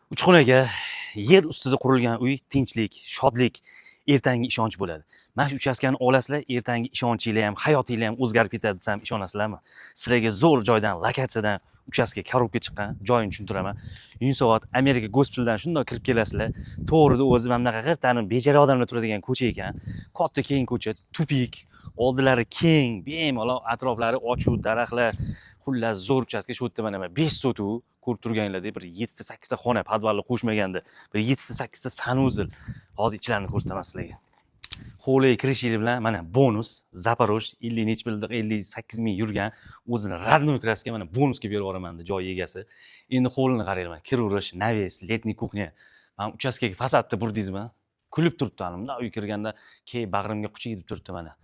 Uchxonaga yer ustida qurilgan uy tinchlik, shodlik, ertangi ishonch bo'ladi. Mana shu uchastkani olasizlar, ertangi ishonchinglar ham, hayotinglar ham o'zgarib ketadi desam ishonasizlarmi? Sizlarga zo'r joydan, lokatsiyadan uchastka korobka chiqqan, joyini tushuntiraman. Yunusobod Amerika gospitalidan shundoq kirib kelasizlar. To'g'rida o'zi mana bunaqa g'irtani bejara odamlar turadigan ko'cha ekan. Katta keng ko'cha, tupik, oldilari keng, bemalol atroflari ochuv, daraxtlar. Xullas zo'r uchastka shu yerda mana 5 sotuv ko'rib turganinglardek bir 7-8 ta xona podvalni qo'shmaganda bir 7-8 ta sanuzil. Hozir ichlarini ko'rsataman sizlarga. Hovliga kirishingiz bilan mana bonus Zaporoj 50 nech yilda 58 ming yurgan o'zini родной kraska mana bonusga berib yuboraman dedi joy egasi. Endi hovlini qaranglar, kiraverish, naves, letniy kuxnya. Mana uchastkaga fasadni burdingizmi? Kulib turibdi ana bunday uy kirganda bag'rimga quchib turibdi mana.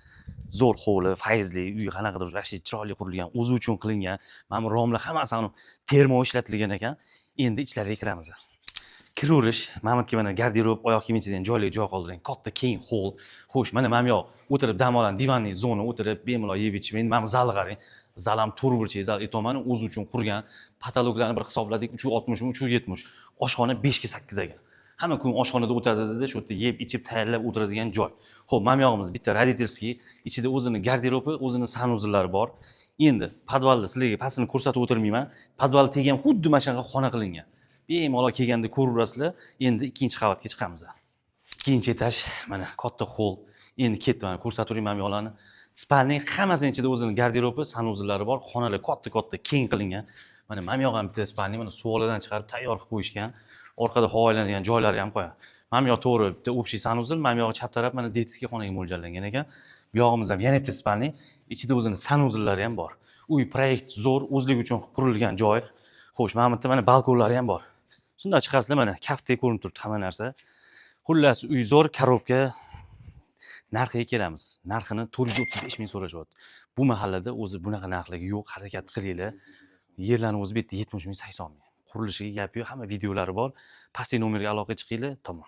Zo'r hovli, fayzli, uy qanaqadir yaxshi chiroyli qurilgan, o'zi uchun qilingan. Mana bu romlar hammasi termo ishlatilgan ekan. Endi ichlariga kiramiz. Kiraverish, Mamatga mana garderob, oyoq kiyim ichadigan joyli joy qoldirgan. Katta keng hol. Xo'sh, mana bu yoq o'tirib dam olgan divanli zona o'tirib bemalol yeb ichib. Endi mana bu zalni qarang. Zal ham turburchi zal aytolmanu o'zi uchun qurgan. Patologlarni bir hisobladik 360 mi, 370. Oshxona 5 ga 8 ekan. Hamma kun oshxonada o'tadi dedi, shu yerda yeb ichib tayyorlab o'tiradigan joy. Xo'p, mana bu yog'imiz bitta roditelskiy, ichida o'zini garderobi, o'zini sanuzillari bor. Endi podvalda sizlarga pastini ko'rsatib o'tirmayman. Podval tegan xuddi mana shunaqa xona qilingan. Bemalol kelganda ko'raverasizlar. Endi ikkinchi qavatga chiqamiz. Ikkinchi etaj, mana katta hol. Endi ketdim, ko'rsatib o'raman mana bu yoqlarni. Spalning hammasining ichida o'zini garderobi, sanuzillari bor. Xonalar katta-katta keng qilingan. Mana bu yoq ham bitta spalning, mana suvolidan chiqarib tayyor qilib qo'yishgan. Orqada havolanadigan joylari ham qo'ygan. Mana bu yoq to'g'ri bitta общий sanuzil, mana bu yoq chap taraf mana detskiy xonaga mo'ljallangan ekan. Bu yog'imiz ham yana bitta spalning, ichida o'zini sanuzillari ham bor. Uy proyekt zo'r, o'zlik uchun qurilgan joy. Xo'sh, mana bu yerda mana balkonlari ham bor. Shunday chiqasizlar mana kaftdek ko'rinib turibdi hamma narsa. Xullas, uy zo'r, korobka. Narxiga kelamiz. Narxini 435 ming so'rashyapti. Bu mahallada o'zi bunaqa narxlarga yo'q, harakat qilinglar. Yerlarning o'zi bu yerda 70 ming, 80 ming. Qurilishiga gap yo'q, hamma videolari bor. Pastki nomerga aloqa chiqinglar, tamom.